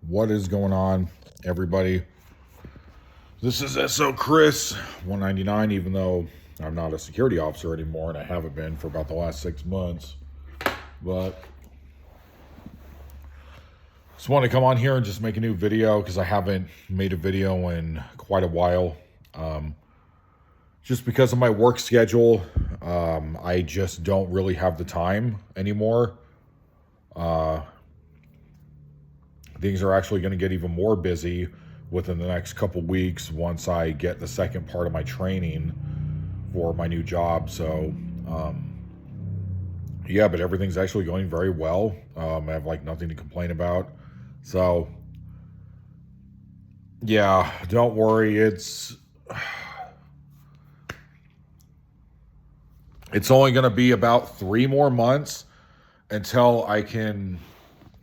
What is going on, everybody? This is SO Chris 199, even though I'm not a security officer anymore, and I haven't been for about the last 6 months. But just want to come on here and just make a new video because I haven't made a video in quite a while. Just because of my work schedule, I just don't really have the time anymore. Things are actually going to get even more busy within the next couple weeks once I get the second part of my training for my new job. So, yeah, but everything's actually going very well. I have like nothing to complain about. So, yeah, don't worry. It's only going to be about 3 more months until I can,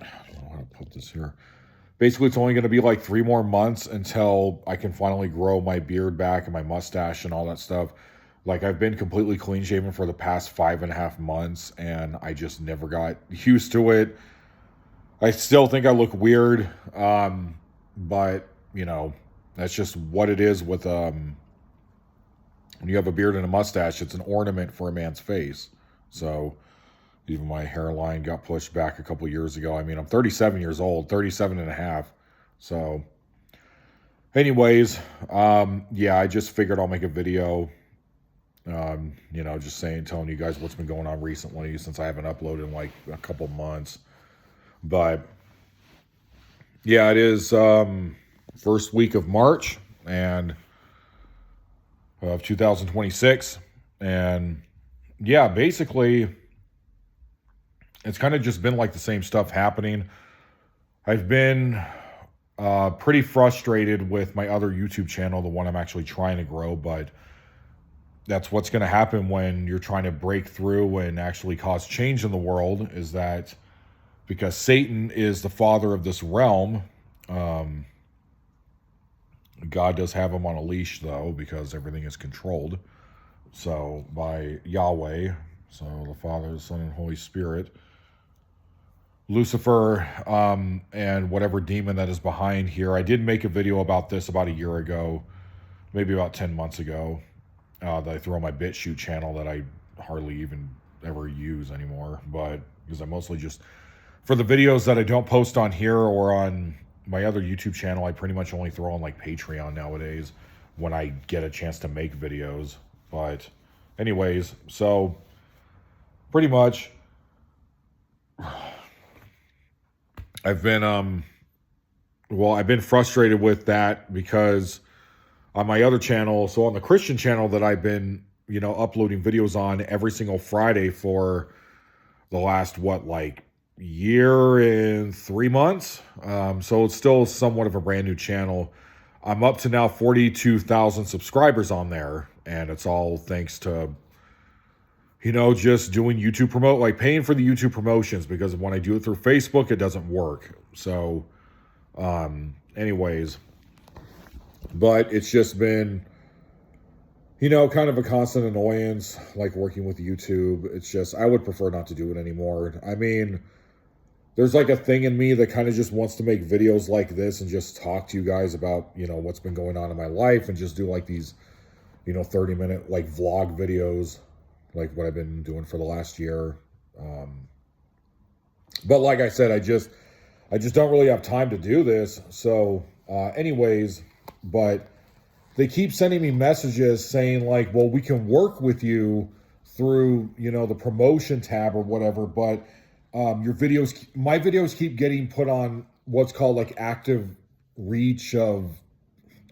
I don't know how to put this here. Basically, it's only going to be like 3 more months until I can finally grow my beard back and my mustache and all that stuff. Like, I've been completely clean shaven for the past 5.5 months, and I just never got used to it. I still think I look weird, but, you know, that's just what it is with, when you have a beard and a mustache, it's an ornament for a man's face. So, even my hairline got pushed back a couple years ago. I mean, I'm 37 years old, 37 and a half. So, anyways, yeah, I just figured I'll make a video, you know, just telling you guys what's been going on recently since I haven't uploaded in like a couple months. But, yeah, it is first week of March and of 2026. And, yeah, basically, it's kind of just been like the same stuff happening. I've been pretty frustrated with my other YouTube channel, the one I'm actually trying to grow, but that's what's going to happen when you're trying to break through and actually cause change in the world, is that because Satan is the father of this realm, God does have him on a leash, though, because everything is controlled. So by Yahweh, so the Father, the Son, and Holy Spirit, Lucifer, and whatever demon that is behind here. I did make a video about this about a year ago, maybe about 10 months ago, that I threw on my BitChute channel that I hardly even ever use anymore, but because I mostly just, for the videos that I don't post on here or on my other YouTube channel, I pretty much only throw on like Patreon nowadays when I get a chance to make videos. But anyways, so pretty much I've been frustrated with that because on my other channel, so on the Christian channel that I've been, you know, uploading videos on every single Friday for the last, year and 3 months. So it's still somewhat of a brand new channel. I'm up to now 42,000 subscribers on there, and it's all thanks to, you know, just doing YouTube paying for the YouTube promotions, because when I do it through Facebook, it doesn't work. So, anyways, but it's just been, you know, kind of a constant annoyance, like working with YouTube. It's just, I would prefer not to do it anymore. I mean, there's like a thing in me that kind of just wants to make videos like this and just talk to you guys about, you know, what's been going on in my life, and just do like these, you know, 30-minute like vlog videos, like what I've been doing for the last year. But like I said, I just don't really have time to do this. So anyways, but they keep sending me messages saying like, well, we can work with you through, you know, the promotion tab or whatever, but my videos keep getting put on what's called like active reach of,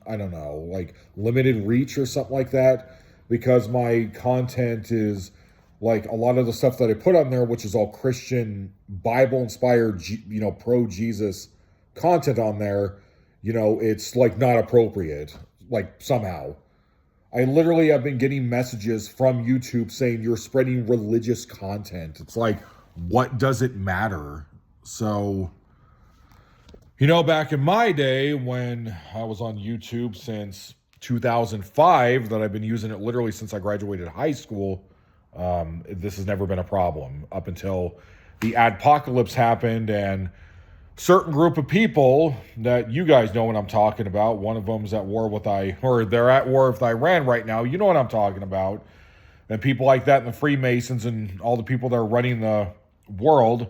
I don't know, like limited reach or something like that, because my content is like a lot of the stuff that I put on there, which is all Christian, Bible-inspired, you know, pro-Jesus content on there, you know, it's like not appropriate, like somehow. I literally have been getting messages from YouTube saying you're spreading religious content. It's like, what does it matter? So, you know, back in my day when I was on YouTube since 2005, that I've been using it literally since I graduated high school, this has never been a problem up until the adpocalypse happened, and certain group of people that you guys know what I'm talking about. One of them's at war with they're at war with Iran right now. You know what I'm talking about. And people like that and the Freemasons and all the people that are running the world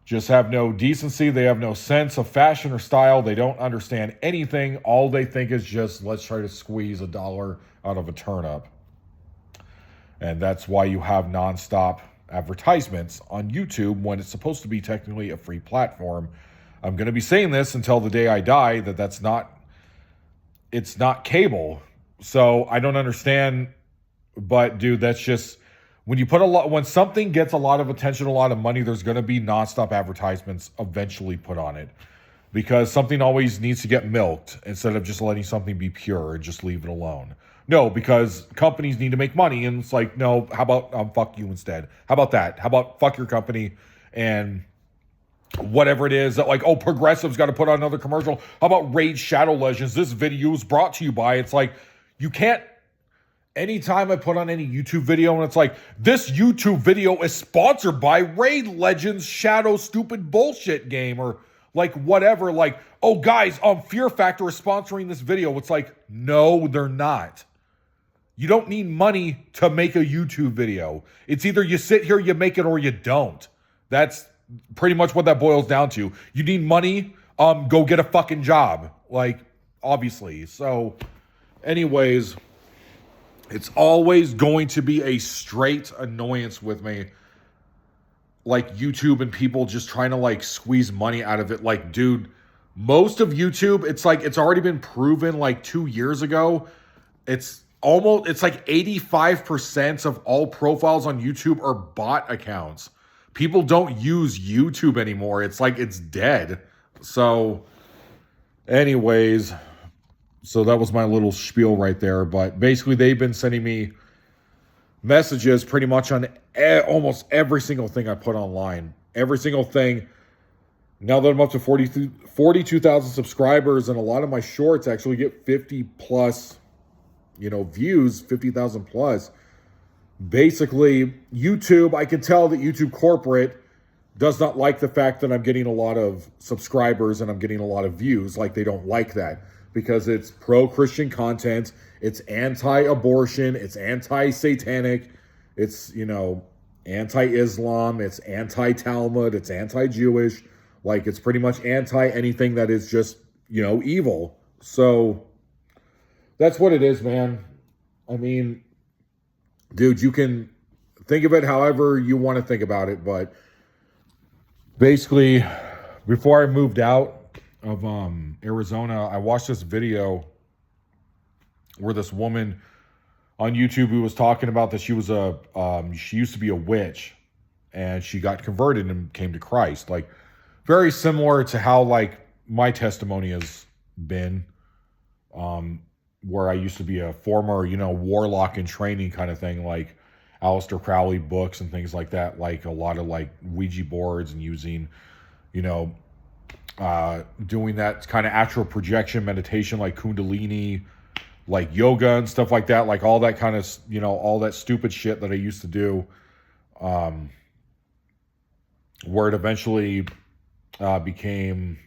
just have no decency. They have no sense of fashion or style. They don't understand anything. All they think is just, let's try to squeeze a dollar out of a turnip. And that's why you have nonstop advertisements on YouTube when it's supposed to be technically a free platform. I'm going to be saying this until the day I die, it's not cable. So I don't understand, but dude, that's just, when something gets a lot of attention, a lot of money, there's going to be nonstop advertisements eventually put on it, because something always needs to get milked instead of just letting something be pure and just leave it alone. No, because companies need to make money, and it's like, no, how about fuck you instead? How about that? How about fuck your company and whatever it is that, like, oh, Progressive's got to put on another commercial. How about Raid Shadow Legends? This video is brought to you by. It's like, you can't. Anytime I put on any YouTube video and it's like, this YouTube video is sponsored by Raid Legends Shadow stupid bullshit game, or like whatever, like, oh guys, Fear Factor is sponsoring this video. It's like, no, they're not. You don't need money to make a YouTube video. It's either you sit here, you make it, or you don't. That's pretty much what that boils down to. You need money, go get a fucking job. Like, obviously. So, anyways, it's always going to be a straight annoyance with me. Like YouTube and people just trying to like squeeze money out of it. Like, dude, most of YouTube, it's like, it's already been proven like 2 years ago. It's like 85% of all profiles on YouTube are bot accounts. People don't use YouTube anymore. It's like, it's dead. So anyways, so that was my little spiel right there. But basically, they've been sending me messages pretty much on almost every single thing I put online. Every single thing. Now that I'm up to 42,000 subscribers, and a lot of my shorts actually get 50 plus, views, 50,000 plus. Basically, YouTube, I can tell that YouTube corporate does not like the fact that I'm getting a lot of subscribers and I'm getting a lot of views. Like, they don't like that, because it's pro-Christian content, it's anti-abortion, it's anti-satanic, it's, anti-Islam, it's anti-Talmud, it's anti-Jewish. Like, it's pretty much anti-anything that is just, evil. So that's what it is, man. I mean, dude, you can think of it however you want to think about it, but basically, before I moved out of Arizona, I watched this video where this woman on YouTube who was talking about that she was she used to be a witch, and she got converted and came to Christ. Like, very similar to how like my testimony has been, where I used to be a former, warlock in training kind of thing, like Aleister Crowley books and things like that, like a lot of like Ouija boards and using, doing that kind of astral projection meditation, like Kundalini, like yoga and stuff like that, like all that kind of, all that stupid shit that I used to do, where it eventually became,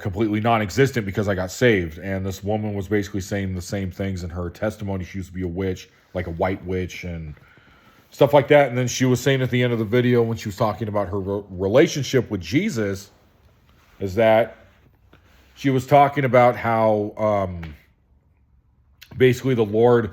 completely non-existent because I got saved. And this woman was basically saying the same things in her testimony. She used to be a witch, like a white witch and stuff like that. And then she was saying at the end of the video, when she was talking about her relationship with Jesus, is that she was talking about how basically the Lord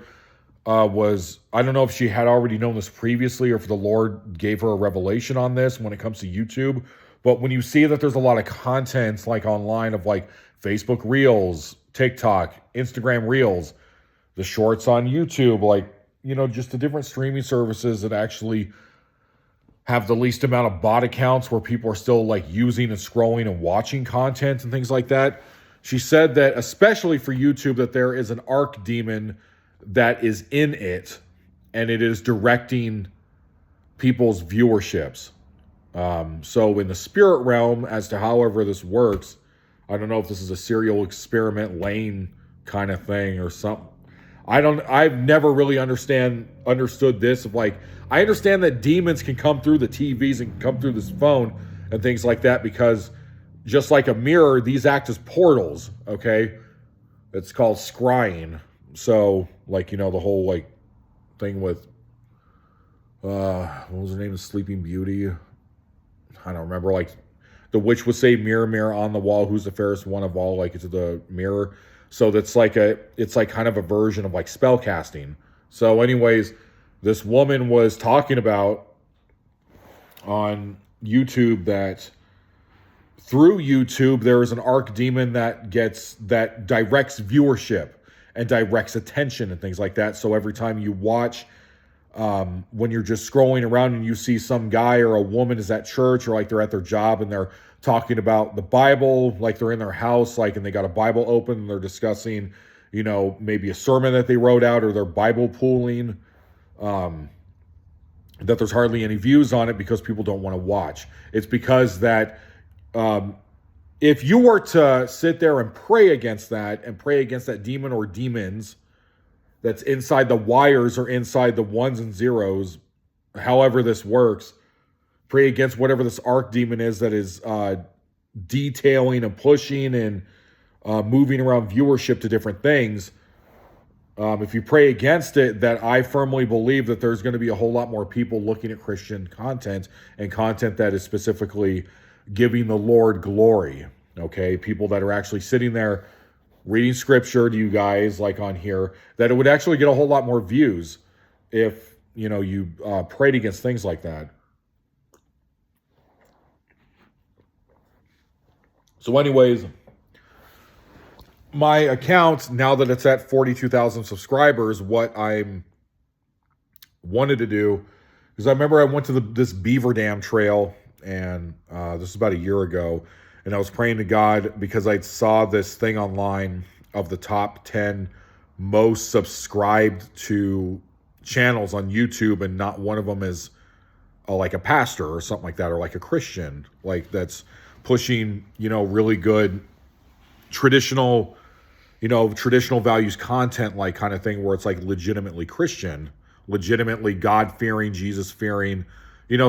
was, I don't know if she had already known this previously or if the Lord gave her a revelation on this when it comes to YouTube. But when you see that there's a lot of content like online of like Facebook Reels, TikTok, Instagram Reels, the shorts on YouTube, like, just the different streaming services that actually have the least amount of bot accounts where people are still like using and scrolling and watching content and things like that. She said that especially for YouTube, that there is an archdemon that is in it, and it is directing people's viewerships. So in the spirit realm, as to however this works, I don't know if this is a serial experiment lane kind of thing or something. I've never really understood this of like, I understand that demons can come through the TVs and come through this phone, and things like that, because just like a mirror, these act as portals, okay? It's called scrying. So, like, the whole, like, thing with, what was her name? The Sleeping Beauty? I don't remember. Like, the witch would say, mirror, mirror on the wall, who's the fairest one of all? Like, it's the mirror. So it's like kind of a version of, like, spell casting. So anyways, this woman was talking about on YouTube that through YouTube, there is an archdemon that directs viewership and directs attention and things like that. So every time you watch, when you're just scrolling around and you see some guy or a woman is at church, or like they're at their job and they're talking about the Bible, like they're in their house, like, and they got a Bible open and they're discussing, maybe a sermon that they wrote out, or they're Bible pooling, that there's hardly any views on it because people don't want to watch. It's because that if you were to sit there and pray against that demon or demons that's inside the wires or inside the ones and zeros, however this works, pray against whatever this archdemon is that is detailing and pushing and moving around viewership to different things. If you pray against it, that I firmly believe that there's going to be a whole lot more people looking at Christian content and content that is specifically giving the Lord glory. Okay, people that are actually sitting there reading scripture to you guys, like on here, that it would actually get a whole lot more views if you prayed against things like that. So anyways, my account, now that it's at 42,000 subscribers, what I wanted to do is, I remember I went to this Beaver Dam trail, and this is about a year ago, and I was praying to God because I saw this thing online of the top 10 most subscribed to channels on YouTube, and not one of them is like a pastor or something like that, or like a Christian, like that's pushing, really good traditional values content, like kind of thing, where it's like legitimately Christian, legitimately God-fearing, Jesus-fearing,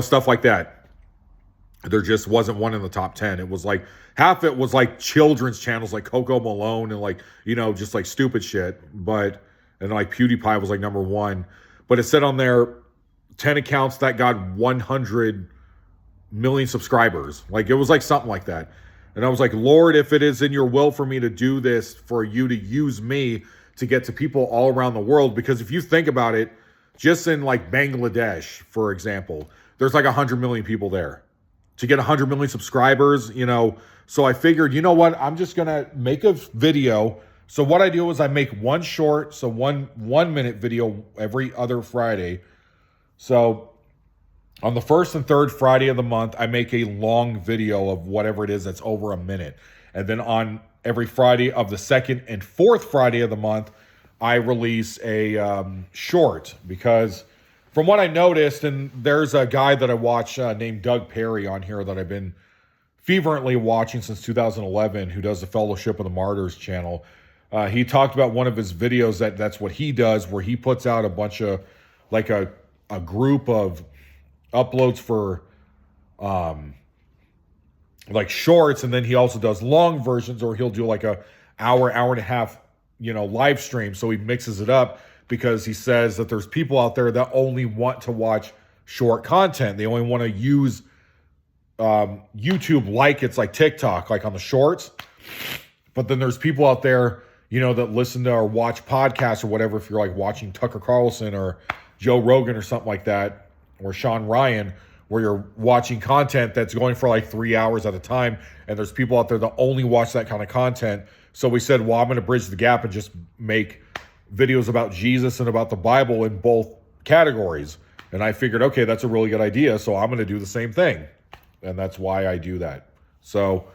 stuff like that. There just wasn't one in the top 10. It was like half it was like children's channels like Coco Malone and like, just like stupid shit. And like PewDiePie was like number one. But it said on there 10 accounts that got 100 million subscribers. Like, it was like something like that. And I was like, Lord, if it is in your will for me to do this, for you to use me to get to people all around the world. Because if you think about it, just in like Bangladesh, for example, there's like 100 million people there. To get 100 million subscribers, So I figured, you know what? I'm just going to make a video. So what I do is I make one short, so one minute video every other Friday. So on the first and third Friday of the month, I make a long video of whatever it is that's over a minute. And then on every Friday of the second and fourth Friday of the month, I release a short, because from what I noticed, and there's a guy that I watch named Doug Perry on here that I've been fervently watching since 2011, who does the Fellowship of the Martyrs channel. He talked about one of his videos that's what he does, where he puts out a bunch of, like a group of uploads for like shorts, and then he also does long versions, or he'll do like a hour and a half, live stream. So he mixes it up, because he says that there's people out there that only want to watch short content. They only want to use YouTube like it's like TikTok, like on the shorts. But then there's people out there, that listen to or watch podcasts or whatever. If you're like watching Tucker Carlson or Joe Rogan or something like that, or Sean Ryan, where you're watching content that's going for like 3 hours at a time. And there's people out there that only watch that kind of content. So we said, well, I'm going to bridge the gap and just make videos about Jesus and about the Bible in both categories. And I figured, okay, that's a really good idea. So I'm going to do the same thing. And that's why I do that. So,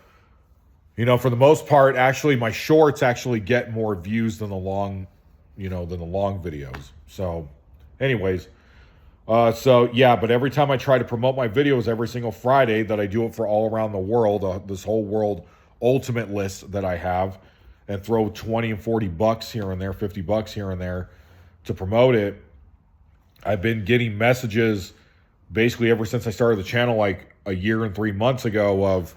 for the most part, actually, my shorts actually get more views than the long, than the long videos. So anyways, but every time I try to promote my videos every single Friday, that I do it for all around the world, this whole world ultimate list that I have, and throw 20 and 40 bucks here and there, 50 bucks here and there to promote it, I've been getting messages basically ever since I started the channel like a year and 3 months ago of,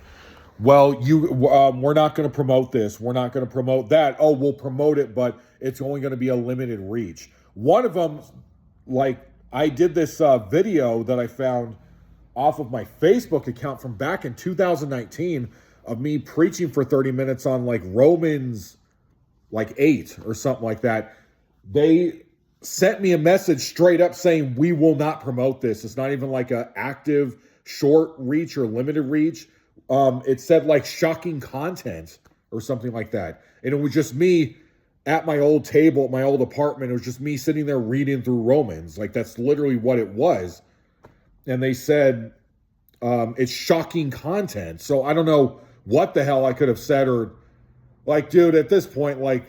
well, we're not going to promote this. We're not going to promote that. Oh, we'll promote it, but it's only going to be a limited reach. One of them, like, I did this video that I found off of my Facebook account from back in 2019 of me preaching for 30 minutes on like Romans like 8 or something like that. They sent me a message straight up saying, we will not promote this. It's not even like a active short reach or limited reach. It said like shocking content or something like that. And it was just me at my old table, at my old apartment. It was just me sitting there reading through Romans. Like that's literally what it was. And they said, it's shocking content. So I don't know what the hell I could have said, or like, dude, at this point, like,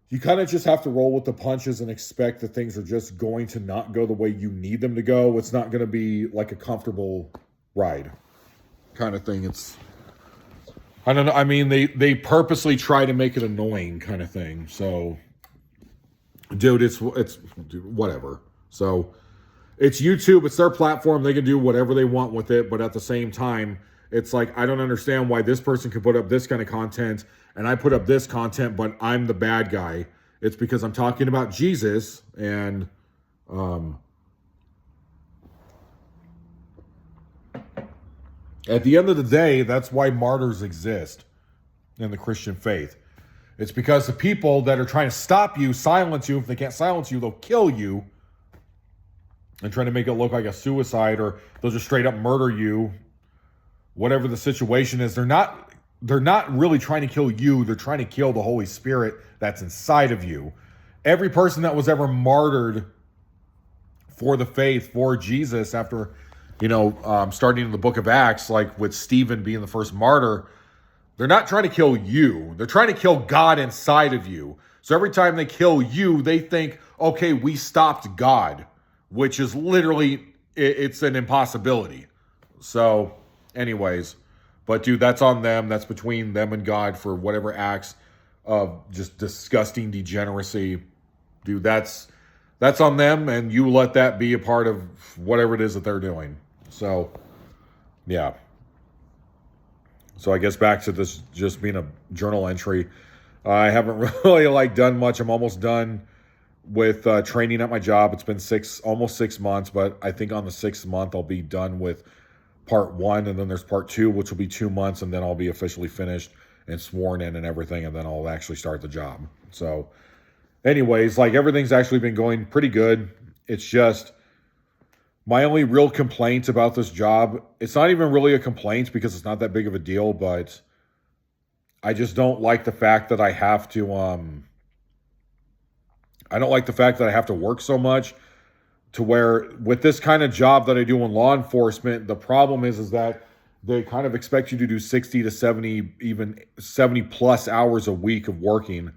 you kind of just have to roll with the punches and expect that things are just going to not go the way you need them to go. It's not going to be like a comfortable ride kind of thing. It's, I don't know. I mean, they purposely try to make it annoying kind of thing. So, dude, it's whatever. So it's YouTube. It's their platform. They can do whatever they want with it. But at the same time, it's like, I don't understand why this person could put up this kind of content and I put up this content, but I'm the bad guy. It's because I'm talking about Jesus, and at the end of the day, that's why martyrs exist in the Christian faith. It's because the people that are trying to stop you, silence you. If they can't silence you, they'll kill you and try to make it look like a suicide, or they'll just straight up murder you. Whatever the situation is, they're not really trying to kill you. They're trying to kill the Holy Spirit that's inside of you. Every person that was ever martyred for the faith, for Jesus, after, starting in the book of Acts, like with Stephen being the first martyr, they're not trying to kill you. They're trying to kill God inside of you. So every time they kill you, they think, okay, we stopped God, which is literally, it's an impossibility. So anyways, but dude, that's on them. That's between them and God for whatever acts of just disgusting degeneracy. Dude, that's on them, and you let that be a part of whatever it is that they're doing. So, yeah. So I guess back to this just being a journal entry. I haven't really done much. I'm almost done with training at my job. It's been almost 6 months, but I think on the 6th month I'll be done with part 1, and then there's part 2, which will be 2 months, and then I'll be officially finished and sworn in and everything, and then I'll actually start the job. So anyways, everything's actually been going pretty good. It's just my only real complaint about this job, it's not even really a complaint because it's not that big of a deal, but I just don't like the fact that I have to work so much, to where with this kind of job that I do in law enforcement, the problem is that they kind of expect you to do 60 to 70, even 70 plus hours a week of working.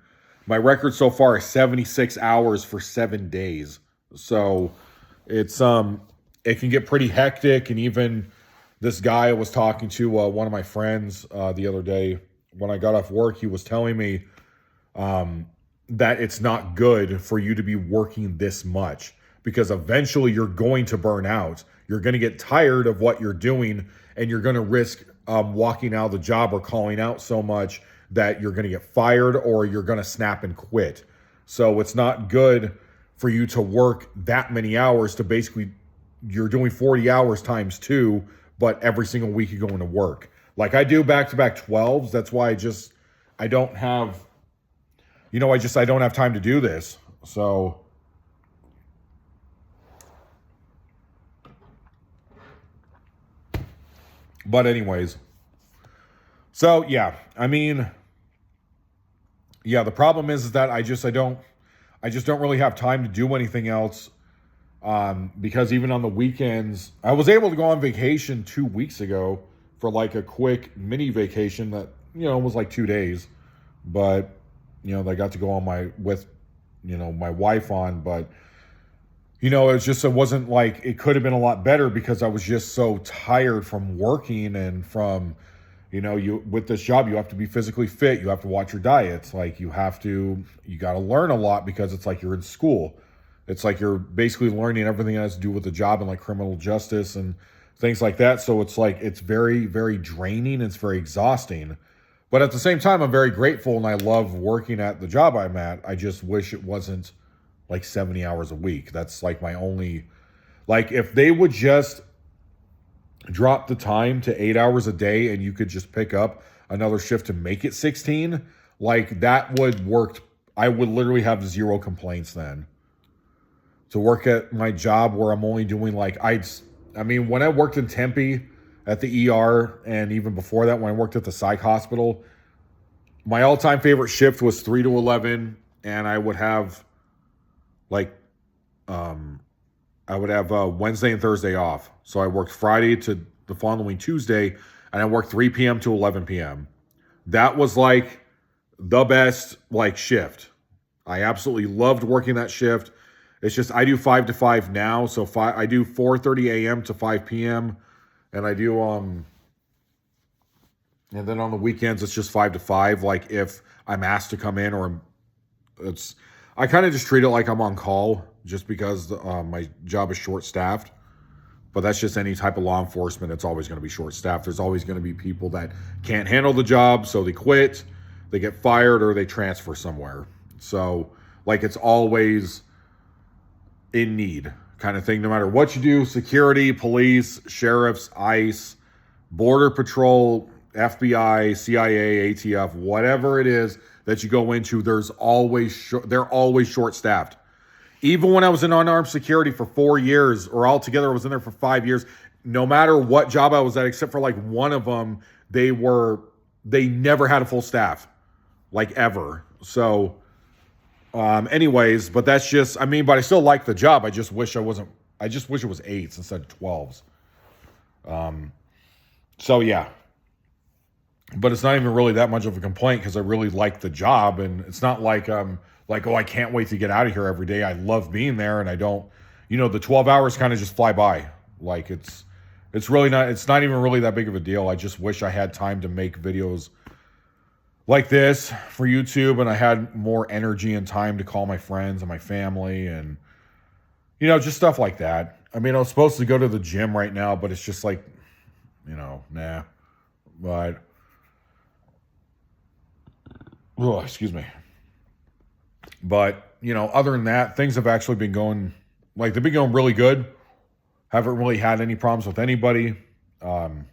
My record so far is 76 hours for 7 days. So it's, it can get pretty hectic. And even this guy I was talking to, one of my friends the other day, when I got off work, he was telling me that it's not good for you to be working this much, because eventually you're going to burn out. You're going to get tired of what you're doing, and you're going to risk walking out of the job or calling out so much that you're going to get fired, or you're going to snap and quit. So it's not good for you to work that many hours to basically, you're doing 40 hours times 2, but every single week you're going to work. Like I do back-to-back 12s. That's why I don't have time to do this. So but anyways, so yeah, I mean, yeah, the problem is that I just don't really have time to do anything else. Because even on the weekends, I was able to go on vacation 2 weeks ago for a quick mini vacation that, was 2 days, but, I got to go on with my wife on, but, it wasn't it could have been a lot better, because I was just so tired from working and from, with this job, you have to be physically fit. You have to watch your diets. You got to learn a lot, because it's you're in school. It's like you're basically learning everything that has to do with the job and like criminal justice and things like that. So it's like, it's very, very draining. It's very exhausting. But at the same time, I'm very grateful and I love working at the job I'm at. I just wish it wasn't like 70 hours a week. That's like my only, like if they would just drop the time to 8 hours a day and you could just pick up another shift to make it 16, like that would work. I would literally have zero complaints then. To work at my job where I'm only doing like, I mean, when I worked in Tempe at the ER and even before that, when I worked at the psych hospital, my all-time favorite shift was 3 to 11. And I would have like, Wednesday and Thursday off. So I worked Friday to the following Tuesday and I worked 3 p.m. to 11 p.m. That was like the best like shift. I absolutely loved working that shift. It's just I do 5 to 5 now, so I do 4:30 a.m. to 5 p.m. and I do and then on the weekends it's just 5 to 5. Like if I'm asked to come in or I kind of just treat it like I'm on call just because my job is short-staffed. But that's just any type of law enforcement. It's always going to be short-staffed. There's always going to be people that can't handle the job, so they quit, they get fired, or they transfer somewhere. So like it's always in need kind of thing, no matter what you do. Security, police, sheriffs, ICE, border patrol, FBI, CIA, ATF, whatever it is that you go into, they're always short-staffed. Even when I was in unarmed security for 4 years, or altogether I was in there for 5 years, no matter what job I was at, except for like one of them, they never had a full staff, like ever. So anyways, but that's just, I mean, but I still like the job. I just wish it was 8s instead of 12s. So yeah, but it's not even really that much of a complaint because I really like the job. And it's not like, oh, I can't wait to get out of here every day. I love being there and I don't, the 12 hours kind of just fly by. Like it's not even really that big of a deal. I just wish I had time to make videos like this for YouTube, and I had more energy and time to call my friends and my family and, just stuff like that. I mean, I was supposed to go to the gym right now, but it's just like, nah. But, oh, excuse me. But, other than that, things have actually been going, like, they've been going really good. Haven't really had any problems with anybody. I'm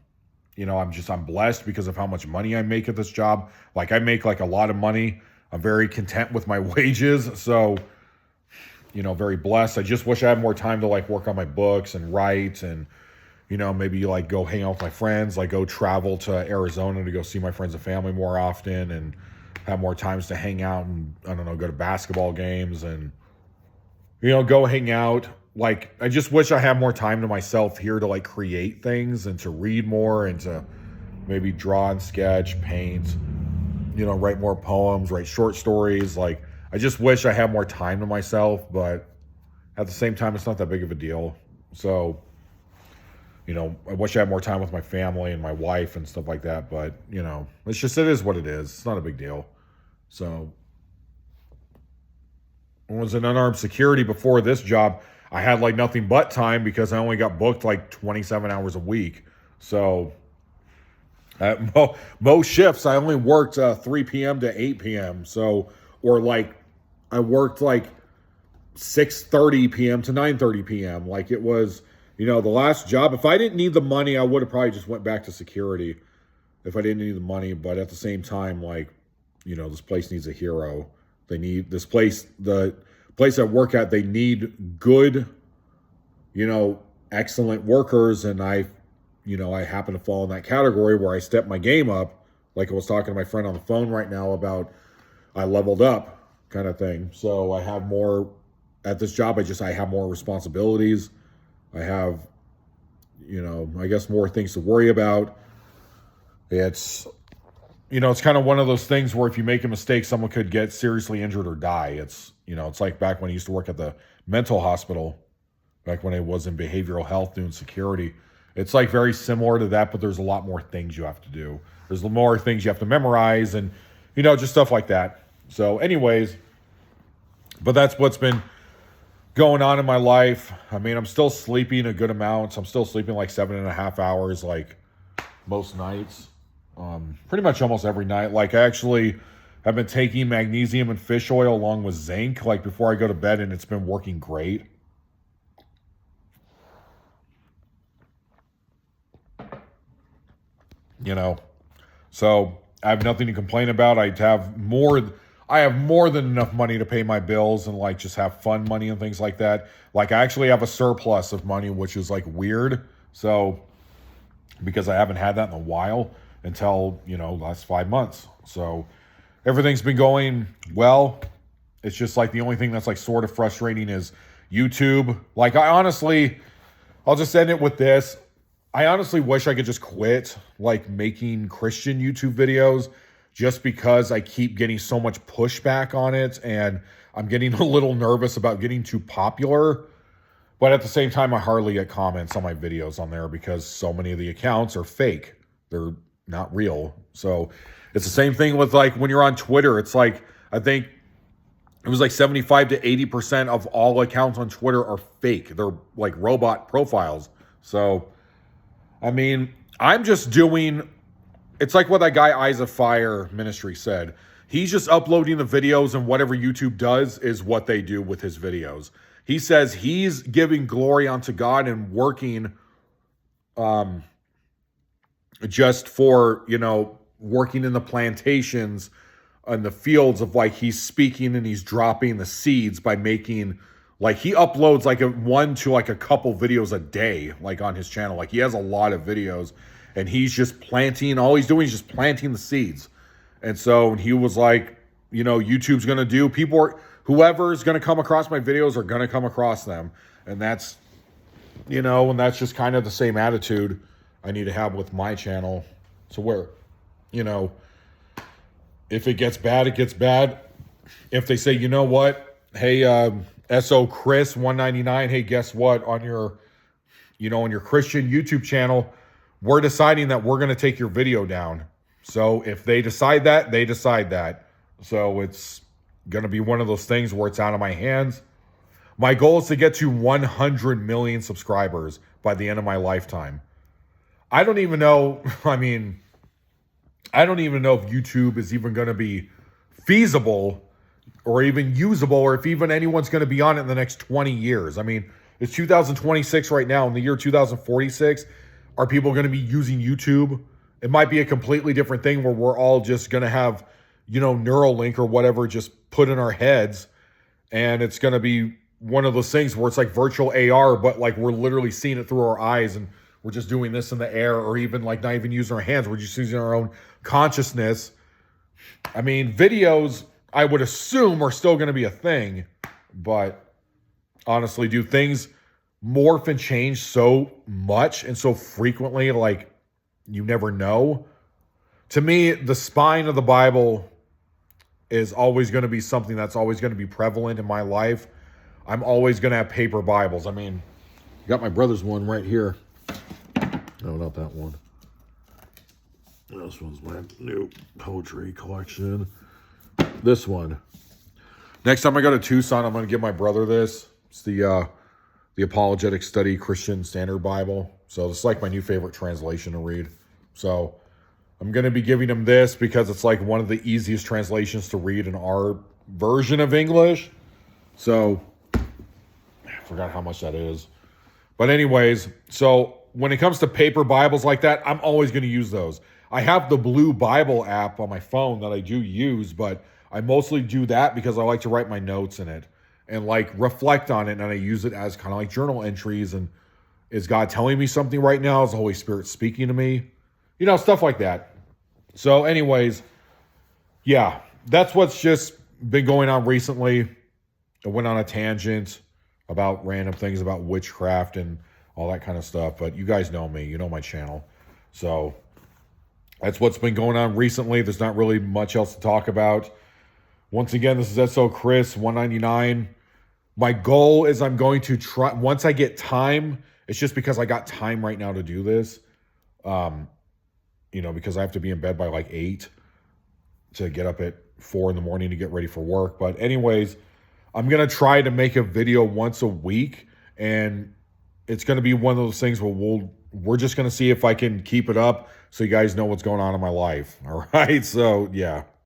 blessed because of how much money I make at this job. Like I make like a lot of money. I'm very content with my wages. So, very blessed. I just wish I had more time to like work on my books and write and, maybe like go hang out with my friends, like go travel to Arizona to go see my friends and family more often and have more times to hang out and, I don't know, go to basketball games and, go hang out. Like, I just wish I had more time to myself here to like create things and to read more and to maybe draw and sketch, paint, write more poems, write short stories. Like, I just wish I had more time to myself, but at the same time, it's not that big of a deal. So, I wish I had more time with my family and my wife and stuff like that. But, it is what it is. It's not a big deal. So, I was in unarmed security before this job. I had like nothing but time because I only got booked like 27 hours a week. So at most shifts, I only worked 3 p.m. to 8 p.m. So, or like I worked like 6:30 p.m. to 9:30 p.m. Like it was, the last job. If I didn't need the money, I would have probably just went back to security if I didn't need the money. But at the same time, like, this place needs a hero. They need this place, the place I work at, they need good, excellent workers. And I happen to fall in that category where I step my game up. Like I was talking to my friend on the phone right now about I leveled up kind of thing. So I have more at this job. I have more responsibilities. I have, I guess more things to worry about. It's kind of one of those things where if you make a mistake, someone could get seriously injured or die. It's like back when I used to work at the mental hospital, back when I was in behavioral health doing security. It's like very similar to that, but there's a lot more things you have to do. There's more things you have to memorize and, just stuff like that. So anyways, but that's what's been going on in my life. I mean, I'm still sleeping a good amount. I'm still sleeping like 7.5 hours, like most nights. Pretty much almost every night. Like, I actually have been taking magnesium and fish oil along with zinc, like before I go to bed, and it's been working great. You know, so I have nothing to complain about. I have more than enough money to pay my bills and like just have fun money and things like that. Like, I actually have a surplus of money, which is like weird. So, because I haven't had that in a while until, last 5 months. So everything's been going well. It's just like the only thing that's like sort of frustrating is YouTube. Like, I'll just end it with this. I honestly wish I could just quit like making Christian YouTube videos, just because I keep getting so much pushback on it, and I'm getting a little nervous about getting too popular. But at the same time, I hardly get comments on my videos on there because so many of the accounts are fake. They're not real. So it's the same thing with like when you're on Twitter. It's like, I think it was like 75 to 80% of all accounts on Twitter are fake. They're like robot profiles. So, I mean, I'm just doing, it's like what that guy Eyes of Fire Ministry said. He's just uploading the videos, and whatever YouTube does is what they do with his videos. He says he's giving glory unto God and working just for, working in the plantations and the fields of like he's speaking and he's dropping the seeds by making, like, he uploads like one to like a couple videos a day, like on his channel. Like, he has a lot of videos, and he's just planting, all he's doing is just planting the seeds. And so he was like, YouTube's going to do, whoever's going to come across my videos are going to come across them. And that's, and that's just kind of the same attitude I need to have with my channel. So where, if it gets bad, it gets bad. If they say, you know what, hey, SO Chris 199, hey, guess what, on your, on your Christian YouTube channel, we're deciding that we're going to take your video down. So if they decide that, they decide that. So it's going to be one of those things where it's out of my hands. My goal is to get to 100 million subscribers by the end of my lifetime. I don't even know, I don't even know if YouTube is even going to be feasible or even usable, or if even anyone's going to be on it in the next 20 years. I mean, it's 2026 right now. In the year 2046, are people going to be using YouTube? It might be a completely different thing where we're all just going to have, Neuralink or whatever just put in our heads. And it's going to be one of those things where it's like virtual AR, but like we're literally seeing it through our eyes, and we're just doing this in the air, or even like not even using our hands. We're just using our own consciousness. I mean, videos, I would assume, are still going to be a thing. But honestly, do things morph and change so much and so frequently, like you never know? To me, the spine of the Bible is always going to be something that's always going to be prevalent in my life. I'm always going to have paper Bibles. I mean, I got my brother's one right here. No, not that one. This one's my new poetry collection. This one. Next time I go to Tucson, I'm going to give my brother this. It's the Apologetic Study Christian Standard Bible. So this is like my new favorite translation to read. So I'm going to be giving him this because it's like one of the easiest translations to read in our version of English. So I forgot how much that is. But anyways, so when it comes to paper Bibles like that, I'm always going to use those. I have the Blue Bible app on my phone that I do use, but I mostly do that because I like to write my notes in it and like reflect on it. And I use it as kind of like journal entries. And is God telling me something right now? Is the Holy Spirit speaking to me? Stuff like that. So anyways, yeah, that's what's just been going on recently. I went on a tangent about random things about witchcraft and all that kind of stuff. But you guys know me. You know my channel. So that's what's been going on recently. There's not really much else to talk about. Once again, this is SO Chris 199. My goal is I'm going to try, once I get time, it's just because I got time right now to do this. Because I have to be in bed by like 8 to get up at 4 in the morning to get ready for work. But anyways, I'm going to try to make a video once a week, and it's going to be one of those things where we're just going to see if I can keep it up so you guys know what's going on in my life. All right. So, yeah.